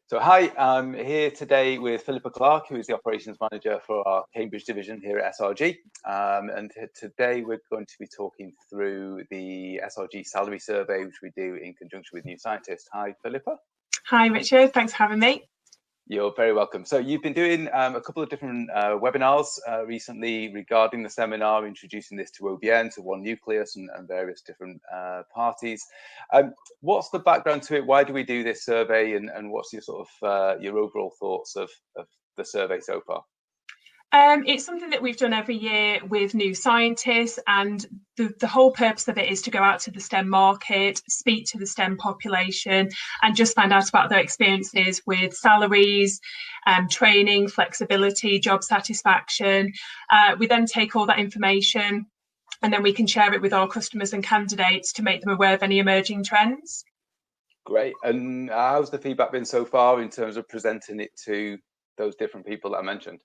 So hi, I'm here today with Philippa Clark, who is the operations manager for our Cambridge division here at SRG. Today we're going to be talking through the SRG salary survey, which we do in conjunction with New Scientist. Hi, Philippa. Hi, Richard. Thanks for having me. You're very welcome. So you've been doing a couple of different webinars recently regarding the seminar, introducing this to OBN, to One Nucleus and various different parties. What's the background to it? Why do we do this survey, and what's your sort of your overall thoughts of the survey so far? It's something that we've done every year with New Scientists, and the whole purpose of it is to go out to the STEM market, speak to the STEM population, and just find out about their experiences with salaries, training, flexibility, job satisfaction. We then take all that information and then we can share it with our customers and candidates to make them aware of any emerging trends. Great. And how's the feedback been so far in terms of presenting it to those different people that I mentioned?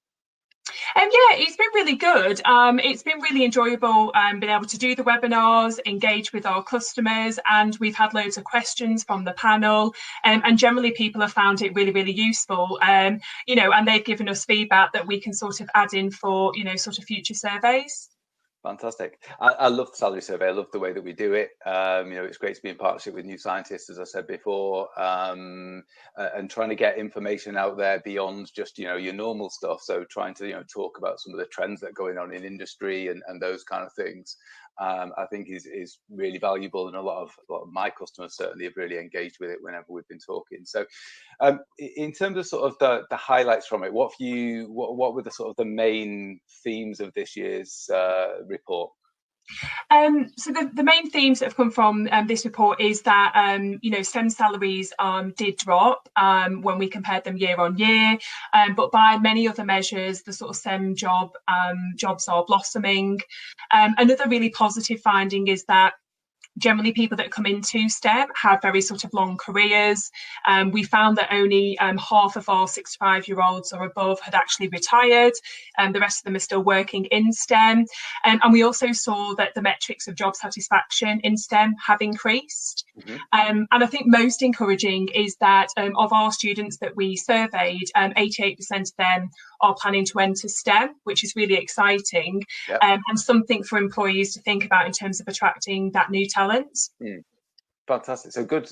Yeah, it's been really good. It's been really enjoyable being able to do the webinars, engage with our customers, and we've had loads of questions from the panel, and generally people have found it really, really useful. And they've given us feedback that we can sort of add in for, sort of future surveys. Fantastic. I love the salary survey. I love the way that we do it. It's great to be in partnership with New Scientists, as I said before, and trying to get information out there beyond just, your normal stuff. So trying to, talk about some of the trends that are going on in industry and those kind of things, I think is really valuable. And a lot of my customers certainly have really engaged with it whenever we've been talking. So in terms of sort of the highlights from it, what were the sort of the main themes of this year's report? So the main themes that have come from this report is that STEM salaries did drop when we compared them year on year, but by many other measures the sort of STEM jobs are blossoming. Another really positive finding is that generally people that come into STEM have very sort of long careers. We found that only half of our 65-year-olds or above had actually retired, and the rest of them are still working in STEM. And we also saw that the metrics of job satisfaction in STEM have increased. Mm-hmm. And I think most encouraging is that of our students that we surveyed, 88% of them are planning to enter STEM, which is really exciting. Yep. And something for employees to think about in terms of attracting that new talent. Fantastic. So good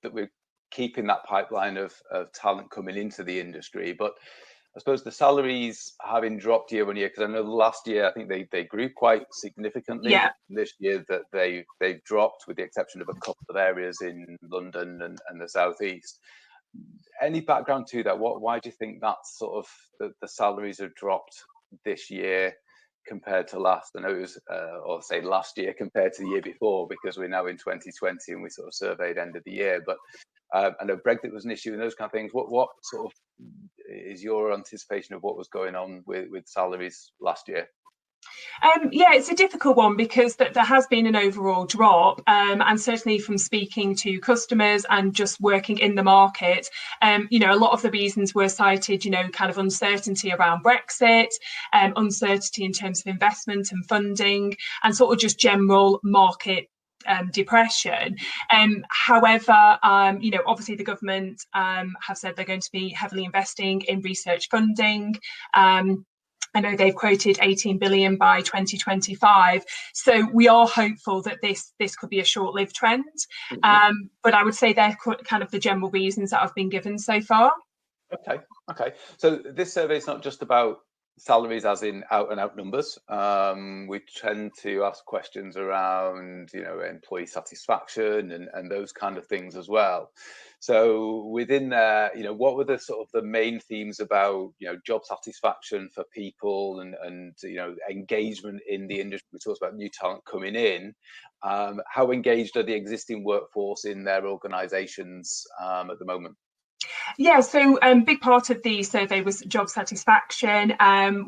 that we're keeping that pipeline of talent coming into the industry. But I suppose the salaries having dropped year on year, because I know last year I think they grew quite significantly. Yeah. This year that they've dropped, with the exception of a couple of areas in London and the southeast. Any background to that? Why do you think that's sort of the salaries have dropped this year compared to last? I know it was, or say last year compared to the year before, because we're now in 2020 and we sort of surveyed end of the year. But I know Brexit was an issue and those kind of things. What sort of is your anticipation of what was going on with salaries last year? Yeah, it's a difficult one because there has been an overall drop, and certainly from speaking to customers and just working in the market, a lot of the reasons were cited, kind of uncertainty around Brexit, uncertainty in terms of investment and funding, and sort of just general market depression. However, obviously the government have said they're going to be heavily investing in research funding. I know they've quoted 18 billion by 2025. So we are hopeful that this could be a short-lived trend. Mm-hmm. But I would say they're kind of the general reasons that have been given so far. Okay. So this survey is not just about salaries as in out and out numbers. We tend to ask questions around, employee satisfaction and those kind of things as well. So within there, what were the sort of the main themes about, job satisfaction for people and engagement in the industry? We talked about new talent coming in. How engaged are the existing workforce in their organisations at the moment? Yeah, so a big part of the survey was job satisfaction.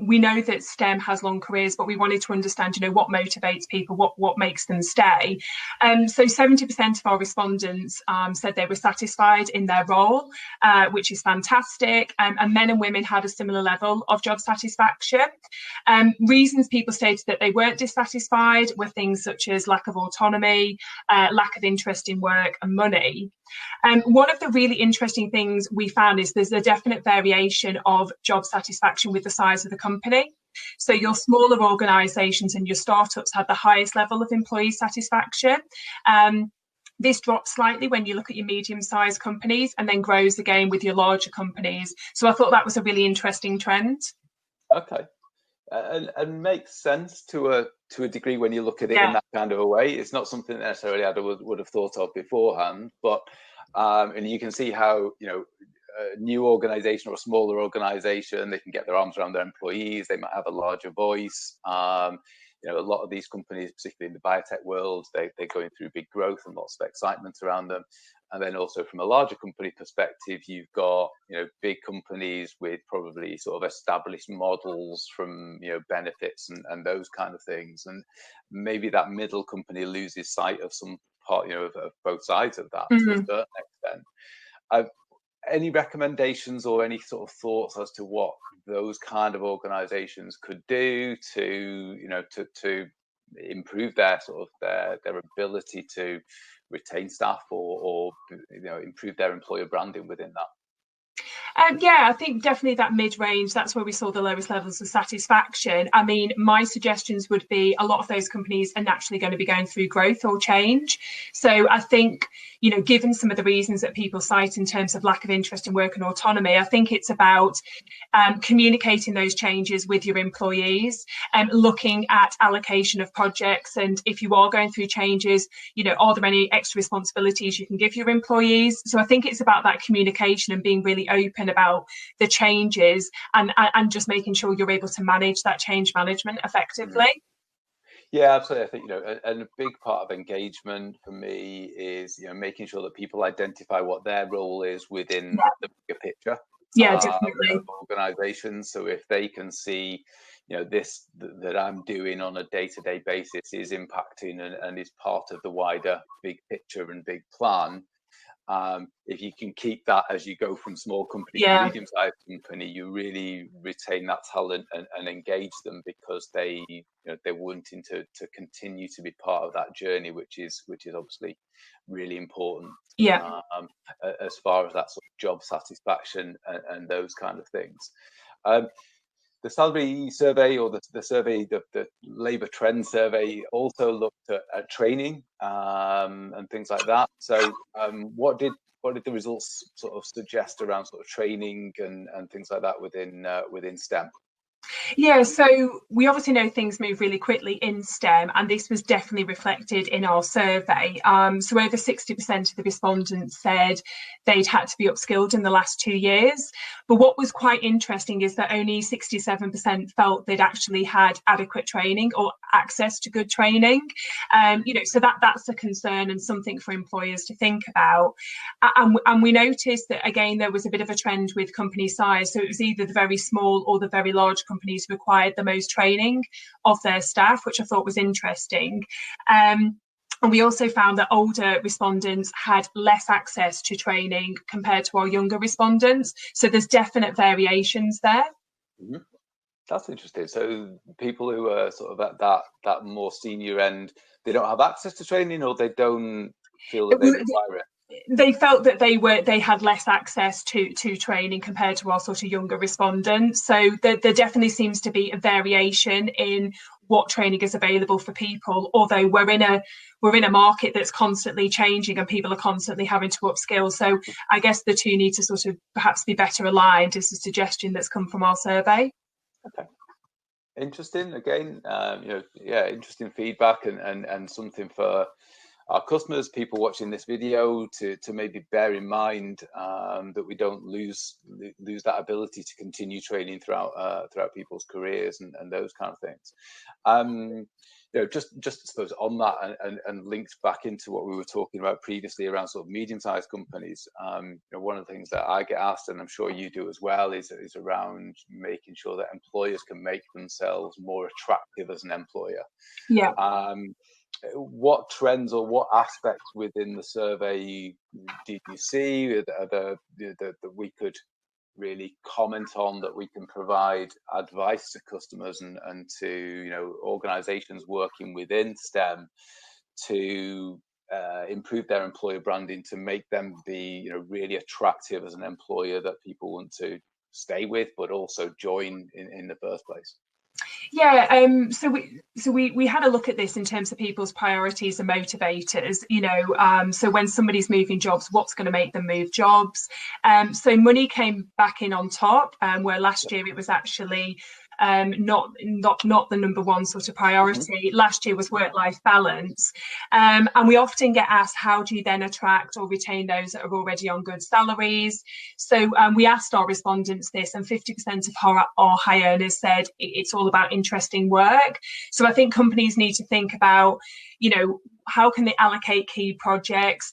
We know that STEM has long careers, but we wanted to understand, what motivates people, what makes them stay. So 70% of our respondents said they were satisfied in their role, which is fantastic. And men and women had a similar level of job satisfaction. Reasons people stated that they weren't dissatisfied were things such as lack of autonomy, lack of interest in work and money. One of the really interesting things things we found is there's a definite variation of job satisfaction with the size of the company. So your smaller organisations and your startups had the highest level of employee satisfaction. This drops slightly when you look at your medium-sized companies, and then grows again with your larger companies. So I thought that was a really interesting trend. Okay. And makes sense to a degree when you look at it in that kind of a way. It's not something necessarily I would have thought of beforehand, but and you can see how, you know, a new organization or a smaller organization, they can get their arms around their employees, they might have a larger voice. You know, a lot of these companies, particularly in the biotech world, they're going through big growth and lots of excitement around them. And then also from a larger company perspective, you've got, you know, big companies with probably sort of established models from, you know, benefits and those kind of things. And maybe that middle company loses sight of some part, you know, of both sides of that to a certain extent. Any recommendations or any sort of thoughts as to what those kind of organizations could do to, you know, to improve their sort of their ability to retain staff or you know, improve their employer branding within that? Yeah, I think definitely that mid-range, that's where we saw the lowest levels of satisfaction. I mean, my suggestions would be a lot of those companies are naturally going to be going through growth or change. So I think, you know, given some of the reasons that people cite in terms of lack of interest in work and autonomy, I think it's about communicating those changes with your employees and looking at allocation of projects. And if you are going through changes, you know, are there any extra responsibilities you can give your employees? So I think it's about that communication and being really open about the changes and just making sure you're able to manage that change management effectively. Yeah, absolutely. I think, you know, and a big part of engagement for me is, you know, making sure that people identify what their role is within the bigger picture Definitely. of organizations. So if they can see, you know, this that I'm doing on a day-to-day basis is impacting and is part of the wider big picture and big plan, if you can keep that as you go from small company to medium-sized company, you really retain that talent and engage them because they, you know, they're wanting to continue to be part of that journey, which is obviously really important. As far as that sort of job satisfaction and those kind of things. The salary survey or the survey, the labour trend survey, also looked at training and things like that. So what did the results sort of suggest around sort of training and things like that within STEM? Yeah, so we obviously know things move really quickly in STEM, and this was definitely reflected in our survey. So over 60% of the respondents said they'd had to be upskilled in the last 2 years. But what was quite interesting is that only 67% felt they'd actually had adequate training or access to good training. You know, so that's a concern and something for employers to think about. And we noticed that, again, there was a bit of a trend with company size. So it was either the very small or the very large companies required the most training of their staff, which I thought was interesting. And we also found that older respondents had less access to training compared to our younger respondents. So there's definite variations there. Mm-hmm. That's interesting. So people who are sort of at that more senior end, they don't have access to training, or they don't feel that they require it? They felt that they had less access to training compared to our sort of younger respondents. So there definitely seems to be a variation in what training is available for people, although we're in a market that's constantly changing and people are constantly having to upskill. So I guess the two need to sort of perhaps be better aligned, is a suggestion that's come from our survey. Okay. Interesting. Again, you know, yeah, interesting feedback and something for our customers, people watching this video, to maybe bear in mind that we don't lose that ability to continue training throughout people's careers and those kind of things. You know, just I suppose on that and linked back into what we were talking about previously around sort of medium-sized companies. You know, one of the things that I get asked, and I'm sure you do as well, is around making sure that employers can make themselves more attractive as an employer. Yeah. What trends or what aspects within the survey did you see that we could really comment on, that we can provide advice to customers and to, you know, organizations working within STEM to improve their employer branding to make them be, really attractive as an employer that people want to stay with, but also join in the first place? Yeah, so we had a look at this in terms of people's priorities and motivators. So when somebody's moving jobs, what's going to make them move jobs? So money came back in on top, where last year it was actually not the number one sort of priority. Last year was work-life balance, and we often get asked, how do you then attract or retain those that are already on good salaries? So we asked our respondents this, and 50% of our high earners said it's all about interesting work. So I think companies need to think about, how can they allocate key projects,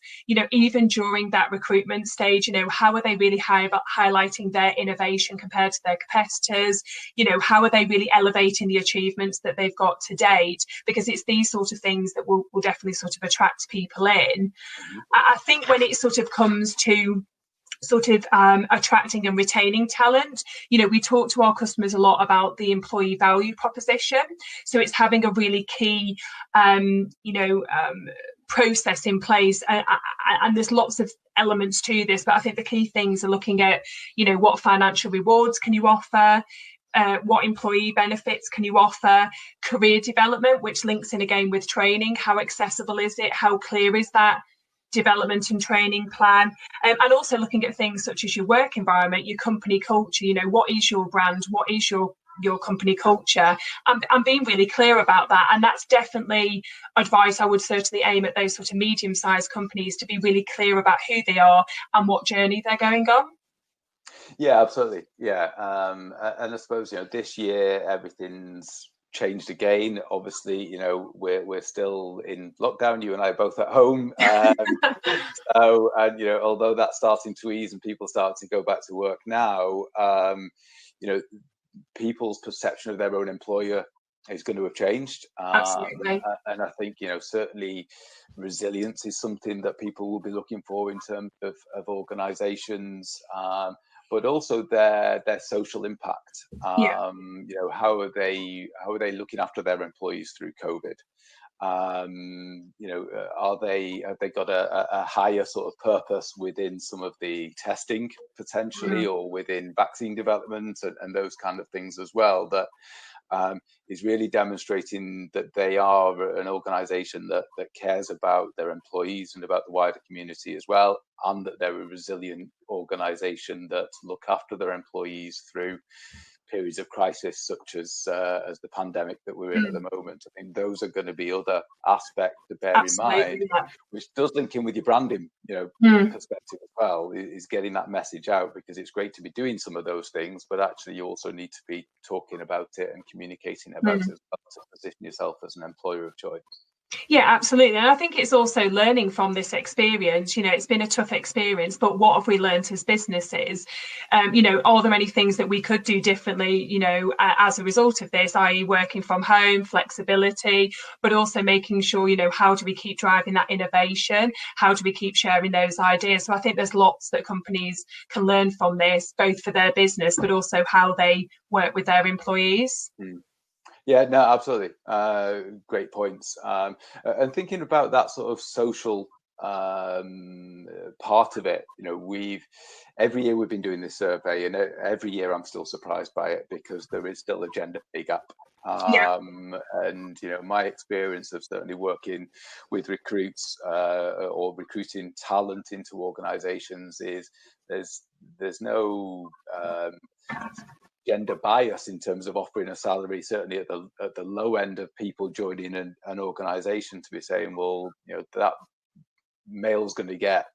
even during that recruitment stage, how are they really highlighting their innovation compared to their competitors? How are they really elevating the achievements that they've got to date? Because it's these sort of things that will definitely sort of attract people in. I think when it sort of comes to attracting and retaining talent, we talk to our customers a lot about the employee value proposition. So it's having a really key process in place, and there's lots of elements to this, but I think the key things are looking at what financial rewards can you offer, what employee benefits can you offer, career development, which links in again with training. How accessible is it? How clear is that development and training plan? And also looking at things such as your work environment, your company culture. What is your brand? What is your company culture? I'm being really clear about that, and that's definitely advice I would certainly aim at those sort of medium-sized companies, to be really clear about who they are and what journey they're going on. Yeah, absolutely. Yeah, and I suppose this year everything's changed again. Obviously, we're still in lockdown. You and I are both at home. So, and although that's starting to ease and people start to go back to work now, people's perception of their own employer is going to have changed. Absolutely. And I think certainly resilience is something that people will be looking for in terms of organizations. But also their social impact. How are they looking after their employees through COVID? Have they got a higher sort of purpose within some of the testing potentially, or within vaccine development and those kind of things as well, that is really demonstrating that they are an organization that cares about their employees and about the wider community as well, and that they're a resilient organization that look after their employees through periods of crisis such as the pandemic that we're in at the moment. I think those are going to be other aspects to bear in mind, which does link in with your branding, perspective as well, is getting that message out, because it's great to be doing some of those things, but actually you also need to be talking about it and communicating about it as well, to position yourself as an employer of choice. Yeah, absolutely. And I think it's also learning from this experience. It's been a tough experience, but what have we learned as businesses? Are there any things that we could do differently, as a result of this, i.e. working from home, flexibility, but also making sure, how do we keep driving that innovation? How do we keep sharing those ideas? So I think there's lots that companies can learn from this, both for their business, but also how they work with their employees. Yeah, no, absolutely. Great points. And thinking about that sort of social part of it, every year we've been doing this survey, and every year I'm still surprised by it, because there is still a gender pay gap. And my experience of certainly working with recruits or recruiting talent into organizations is there's no gender bias in terms of offering a salary, certainly at the low end of people joining an organization, to be saying, well, that male's going to get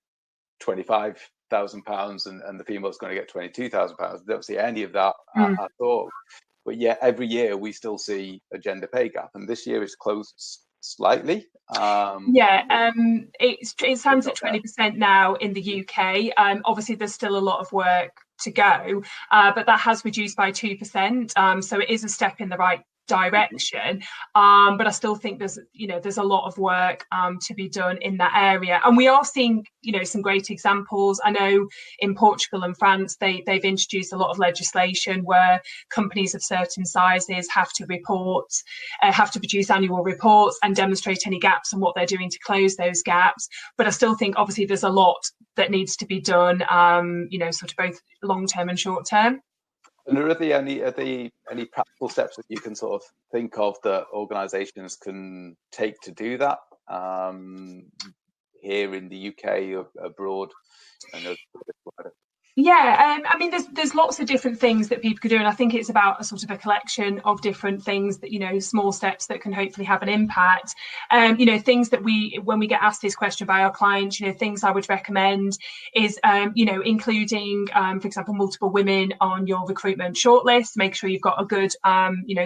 £25,000 and the female's going to get £22,000. Don't see any of that at all. But yet every year we still see a gender pay gap, and this year it's closed slightly. It stands at 20% now in the UK. Obviously there's still a lot of work to go, but that has reduced by 2%. So it is a step in the right direction, but I still think there's a lot of work to be done in that area, and we are seeing some great examples. I know in Portugal and France they've introduced a lot of legislation where companies of certain sizes have to produce annual reports and demonstrate any gaps and what they're doing to close those gaps. But I still think obviously there's a lot that needs to be done, sort of both long term and short term. And are there any practical steps that you can sort of think of that organisations can take to do that here in the UK, abroad? Yeah, I mean, there's lots of different things that people could do, and I think it's about a sort of a collection of different things that small steps that can hopefully have an impact. Things that when we get asked this question by our clients, things I would recommend is including, for example, multiple women on your recruitment shortlist. Make sure you've got a good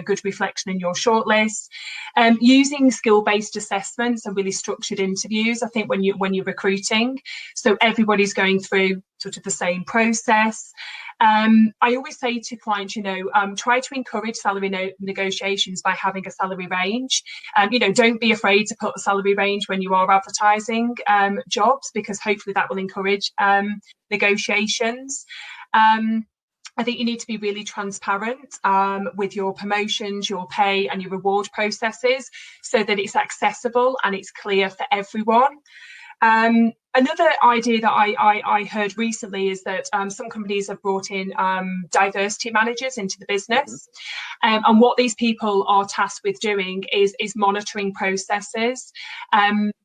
good reflection in your shortlist. Using skill-based assessments and really structured interviews. I think when you're recruiting, so everybody's going through sort of the same process. I always say to clients, try to encourage salary negotiations by having a salary range. Don't be afraid to put a salary range when you are advertising jobs, because hopefully that will encourage negotiations. I think you need to be really transparent with your promotions, your pay and your reward processes, so that it's accessible and it's clear for everyone. Another idea that I heard recently is that some companies have brought in diversity managers into the business, and what these people are tasked with doing is monitoring processes.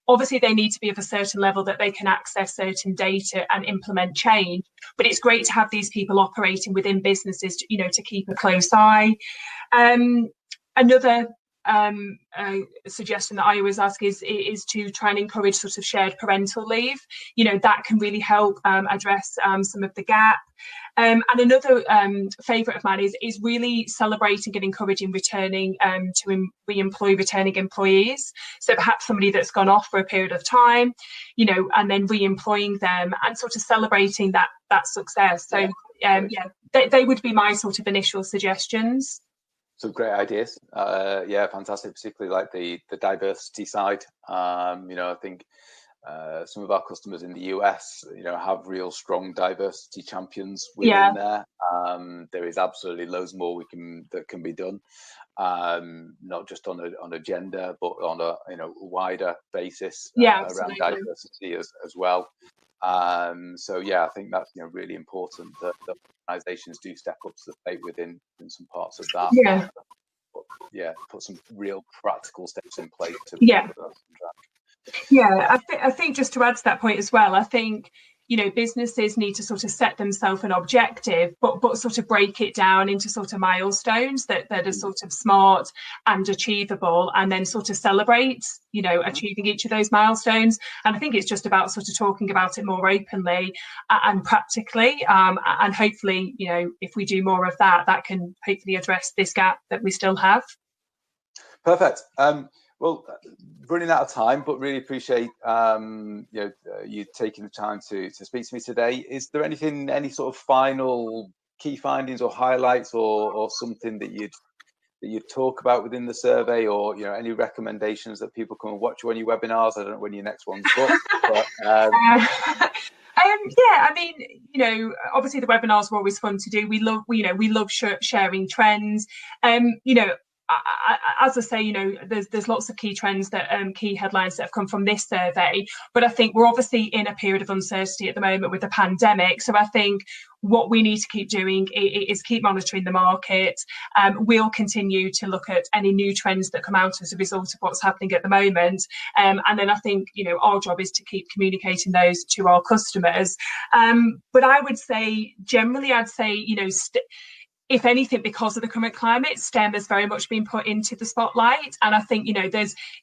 Obviously, they need to be of a certain level that they can access certain data and implement change, but it's great to have these people operating within businesses to keep a close eye. Another suggestion that I always ask is to try and encourage sort of shared parental leave. That can really help address some of the gap. And another favourite of mine is really celebrating and encouraging returning re-employ returning employees. So perhaps somebody that's gone off for a period of time, and then re-employing them and sort of celebrating that success. So they would be my sort of initial suggestions. Some great ideas. Fantastic, particularly like the diversity side. I think some of our customers in the US, have real strong diversity champions within there. There is absolutely loads more that can be done, not just on a gender, but on a wider basis around diversity as well. I think that's really important that organisations do step up to the plate within some parts of that. Put some real practical steps in place to put that on track. I think just to add to that point as well, I think businesses need to sort of set themselves an objective, but sort of break it down into sort of milestones that are sort of smart and achievable, and then sort of celebrate, achieving each of those milestones. And I think it's just about sort of talking about it more openly and practically. And hopefully, if we do more of that, that can hopefully address this gap that we still have. Perfect. Well, running out of time, but really appreciate you taking the time to speak to me today. Is there any sort of final key findings or highlights or something that you'd talk about within the survey, or any recommendations that people can watch you on your webinars? I don't know when your next one's booked, but I mean, obviously the webinars are always fun to do. We love sharing trends. As I say, there's lots of key trends key headlines that have come from this survey, but I think we're obviously in a period of uncertainty at the moment with the pandemic. So I think what we need to keep doing is keep monitoring the market. We'll continue to look at any new trends that come out as a result of what's happening at the moment. And then I think, our job is to keep communicating those to our customers. But I would say, generally, if anything, because of the current climate, STEM has very much been put into the spotlight. And I think,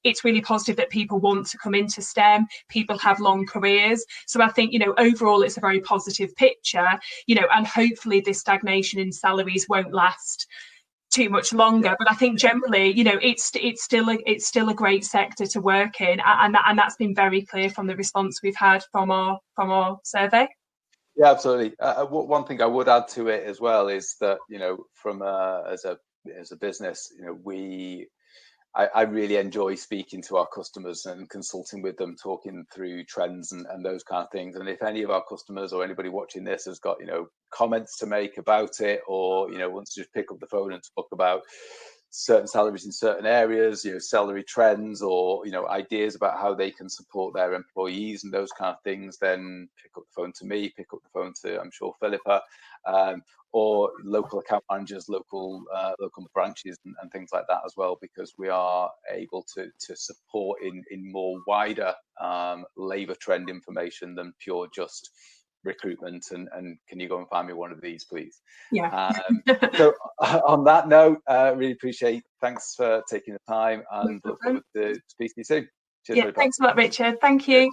it's really positive that people want to come into STEM. People have long careers. So I think, overall, it's a very positive picture, and hopefully this stagnation in salaries won't last too much longer. But I think generally, it's still a great sector to work in. And that's been very clear from the response we've had from our survey. Yeah, absolutely. One thing I would add to it as well is that, from as a as a business, I really enjoy speaking to our customers and consulting with them, talking through trends and those kind of things. And if any of our customers or anybody watching this has got, comments to make about it, or, wants to just pick up the phone and talk about certain salaries in certain areas, salary trends, or, ideas about how they can support their employees and those kind of things, then pick up the phone to me, pick up the phone to, I'm sure, Philippa, or local account managers, local branches and things like that as well, because we are able to support in more wider labour trend information than pure just recruitment and can you go and find me one of these, please? Yeah. So on that note, really appreciate, thanks for taking the time, and look forward to speaking to you soon. Cheers, yeah, thanks a lot, Richard. Thank you.